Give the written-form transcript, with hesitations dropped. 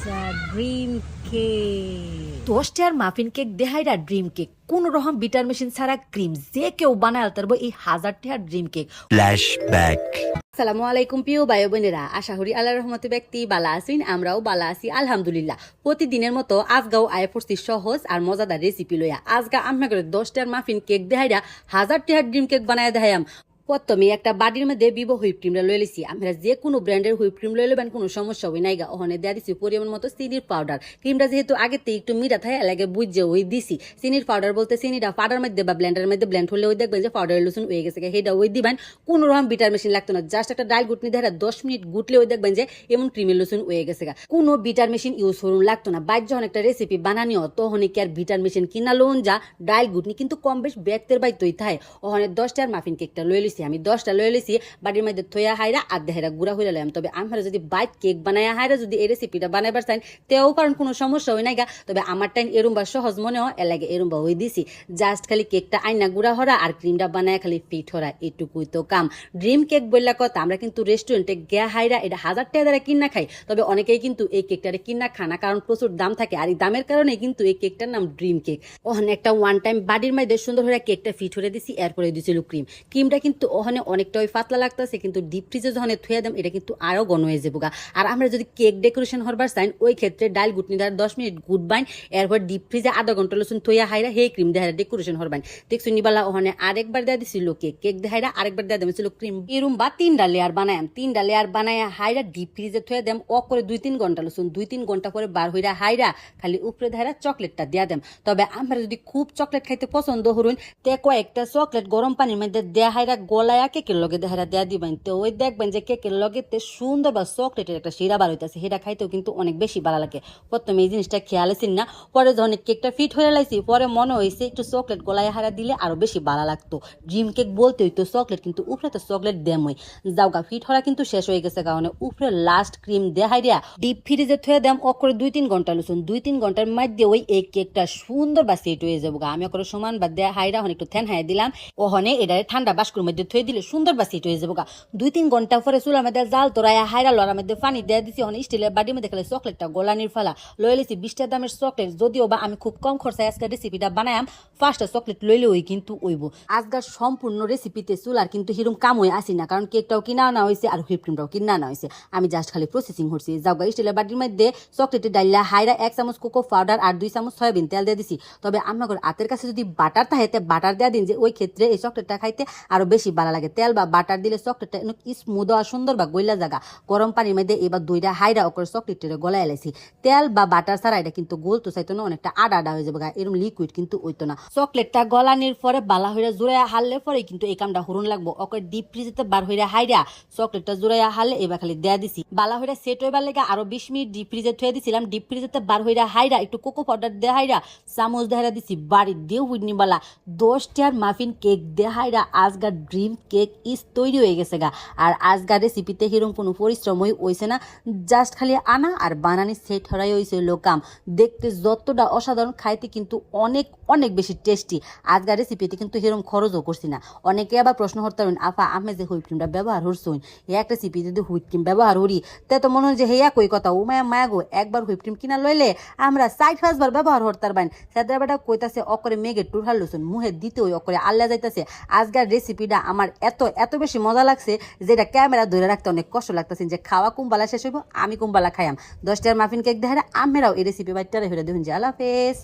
Dream cake 10 টার muffin cake দেহাইরা dream cake কোন রকম বিটার মেশিন ছাড়া ক্রিম যে কেউ বানায় আলতারবো এই 1000 টাকার ড্রিম কেক। ফ্ল্যাশব্যাক। আসসালামু আলাইকুম প্রিয় ভাই বোনেরা, আশা করি আল্লাহর রহমতে ব্যক্তি বালা আছেন, আমরাও বালা আছি আলহামদুলিল্লাহ। প্রতিদিনের মতো আজগাও আয় পড়ছি সহজ আর মজাদার রেসিপি লইয়া। আজগা আমরা করে 10 টার মাফিন কেক দেহাইরা 1000 টাকার ড্রিম কেক বানায় দেখাইম। প্রথমে একটা বাটির মধ্যে বিবো হুইপ ক্রিমটা লয়ে লিছি। আমরা যে কোনো ব্র্যান্ডের হুইপ ক্রিম লয়ে লেবেন, কোনো সমস্যা হই নাই গা। ওখানে দেওয়া দিছি পরিমাণ মতো চিনির পাউডার। ক্রিমটা যেহেতু আগেতে একটু মিঠা থাকে এলাকে বুঝে ওই দিছি। চিনির পাউডার বলতে চিনিটা পাউডার মধ্যে বা ব্লেন্ডারের মধ্যে ব্লেন্ড হলে ওই দেখবেন যে পাউডার লুসুন হয়ে গেছে, সেটা ওই দিবেন। কোনো রকম বিটার মেশিন লাগতো না, জাস্ট একটা ডাল গুটনি দেখা 10 মিনিট গুটলে ওই দেখবেন যে এমন ক্রিমের লুসুন হয়ে গেছে। কোনো বিটার মেশিন ইউজ করুন লাগতো না। বাইর যখন একটা রেসিপি বানানিও তখন কি আর বিটার মেশিন কিনা লোন যা ডাল গুটনি কিন্তু কম বেশ ব্যক্তের বাইতই থাকে। ওখানে 10 টার মাফিন কেকটা লয়ে লিছি। আমি 10টা লয়ে বাড়ির মধ্যে থইয়া হাইরা আর দেহেরা গুড়া হইয়া লাম। তবে আমরা যদি বাইট কেক বানাইয়া হাইরা যদি এই রেসিপিটা বানাইবার চাই তেও কারণ কোনো সমস্যা হই নাই গা। তবে আমার টাইম এরুম্বা সহজ মনে হয় এলাকে এরুম্বা হয়ে দিছি। জাস্ট খালি কেকটা আইনা গুড়া হরা আর ক্রিমটা বানায় খালি ফিট হরা, এটুকুই তো কাম। ড্রিম কেক বললা কথা, আমরা কিন্তু রেস্টুরেন্টে গিয়া হাইরা এটা 1000 টাকা দ্বারা কিনা খাই। তবে অনেকেই কিন্তু এই কেকটারে কিনা খানা, কারণ প্রচুর দাম থাকে আর এই দামের কারণে কিন্তু এই কেকটার নাম ড্রিম কেক। ওখানে একটা ওয়ান টাইম বাড়ির মধ্যে সুন্দর হয়ে কেকটা ফিট হয়ে দিছি, এরপরে দিছিল ক্রিমটা কিন্তু ওখানে অনেকটা পাতলা লাগতেছে, কিন্তু ডিপ ফ্রিজে যখন থুয়ে দেম এটা কিন্তু আরো ঘন হয়ে যাবো গা। আর আমরা যদি কেক ডেকোরেশন হবার চাই ওই ক্ষেত্রে ডাল গুটনি দ্বারা 10 মিনিট গুড বাইন, এরপর ডিপ ফ্রিজে আধা ঘন্টা লসুন থইয়া হাইরা হে ক্রিম দেহারা ডেকোরেশন হরবাইন। দেখছো নিবালা ওখানে আরেকবার দেওয়া দিছিল কেক দেহাইরা, আরেকবার দেওয়া দেছিল ক্রিম। এরম বা 3টা লেয়ার বানায়াম, 3টা লেয়ার বানায়া হাইরা ডিপ ফ্রিজে থুয়ে দেম অ করে 2-3 ঘন্টা লসুন, 2-3 ঘন্টা পরে বার হইরা হাইরা খালি উপরে দেহারা চকলেটটা দেয়া দেম। তবে আমরা যদি খুব চকলেট খাইতে পছন্দ করুন তে কয়েকটা চকলেট গরম পানির মধ্যে দেয়া হাইরা গলায়া কেকের লগে দেহারা দেয়া দিবেন। তো ওই দেখবেন যে কেকের লগে সুন্দর বা চকলেটের একটা শিরা বার হইতেছে, সেটা খাইতেও কিন্তু অনেক বেশি ভালো লাগে। প্রথমে এই জিনিসটা খেয়াল আছেন না, পরে যখন কেকটা ফিট হয়ে লাইছি পরে মনে হয়েছে একটু চকলেট গলায় হারা দিলে আরো বেশি ভালো লাগতো। ড্রিম কেক বলতে হইতো চকলেট, কিন্তু উপরে তো চকলেট দেমই যাওগা। ফিট হওয়া কিন্তু শেষ হয়ে গেছে, কারণে উপরে লাস্ট ক্রিম দেখাই দিয়া ডিপ ফ্রিজে থুয়ে দেম অকরে 2-3 ঘন্টা লুসুন। 2-3 ঘন্টার মধ্যে ওই এই কেকটা সুন্দর বা সেট হয়ে যাবো। আমি করে সমান বা দেয়া হাইরা একটু থ্যান হাই দিলাম, ওখানে এটা ঠান্ডা বাস্কুর মধ্যে থুয়ে দিলে সুন্দর বা সেট হয়ে যাবো। 2-3 ঘন্টা পরে চুলার মধ্যে জাল তোরাইয়া হাইরা লড়ার মধ্যে পানি দিয়ে দিছি। অনেক স্টিলের বাড়ির মধ্যে খালি চকলেটটা গলানির ফেলা লয়ে লিছি 20 টাকা দামের চকলেট। যদিও বা আমি খুব কম খরচায় আজকে রেসিপিটা বানায়াম, ফার্স্টটা চকলেট লইলে ওই কিন্তু ওইব। আজকাল সম্পূর্ণ রেসিপিতে চুলার কিন্তু হিরুম কাম হয়ে আসি না, কারণ কেকটাও কিনা আনা হয়েছে আর হুইপ ক্রিমটাও কিনা আনা হয়েছে। আমি জাস্ট খালি প্রসেসিং করছি। যাওগা স্টিলের বাড়ির মধ্যে চকলেটের ডাইলা হাইরা 1 চামচ কোকো পাউডার আর 2 চামচ সয়াবিন তেল দিয়ে দিছি। তবে আমার হাতের কাছে যদি বাটার থাকে বাটার দেওয়া দিন, যে ওই ক্ষেত্রে এই চকলেটটা খাইতে আরো বেশি ভালো লাগে। তেল বা বাটার দিলে চকলেটটা স্মুথ আর সুন্দর বা গইলা জায়গা। গরম পানির মধ্যে এবার দইটা হাইরা ওপরে চকলেটের গলায় এলাইছি। তেল বা বাটার ছাড়া এটা কিন্তু গোলতো চাইতো না, অনেকটা আডা আডা হয়ে যাবে, এরকম লিকুইড কিন্তু ওইতো না। চকলেটটা গলানির পরে বালা হইরা জোড়াইয়া হারলে পরে কিন্তু এই কামটা হরুন লাগবো। ওকে ডিপ ফ্রিজেতে বার হইরা হাইরা চকলেটটা জোড়াইয়া হারলে এবার খালি দেয়া দিছি। বালা হইরা সেট হইবার লেগে আরো 20 মিনিট ডিপ ফ্রিজে থুয়ে দিছিলাম। ডিপ ফ্রিজেতে বার হইরা হাইরা একটু কোকো পাউডার দেয়া হাইরা চামচ দেহারা দিছি বাড়ির দিয়ে হুইনি বালা 10 টার মাফিন কেক দেহাইরা আজগা ড্রিম কেক ইস তৈরি হয়ে গেছে গা। আর আজগা রেসিপিতে হিরম কোনো পরিশ্রমই হইছে না, জাস্ট খালি আনা আর বানানি সেট হরাই হয়েছে লোকাম। দেখতে যতটা অসাধারণ, খাইতে কিন্তু অনেক অনেক বেশি টেস্টি। আজকের রেসিপিতে কিন্তু হিরম খরচও করছি না। অনেকে আবার প্রশ্ন করতে পারেন, আপা আমি যে হুইপ ক্রিমটা ব্যবহার করছুন এক রেসিপি যদি হুইপ ক্রিম ব্যবহার করি তে তো মনে হয় যে হেয়া কই কথা ও মায়া মায়া গো, একবার হুইপ ক্রিম কিনা লইলে আমরা 4-5 বার ব্যবহার করতে পারবেন। সেটা বেটা কইতাছে অকরে মেঘে টুর হারলুসুন মুহে দিতে ওই অকরে আল্লাহ যাইতাছে। আজকের রেসিপিটা আমার এত এত বেশি মজা লাগছে যেটা ক্যামেরা ধরে রাখতে অনেক কষ্ট লাগতেছে, যে খাওয়া কুম্বালা শেষ হইব আমি কুম্বালা খাইয়াম। 10 টার মাফিন কেক দেখারে আমেরাও এই রেসিপি বাইটারে হইরা দেখুন যে আল্লাহ হাফেজ।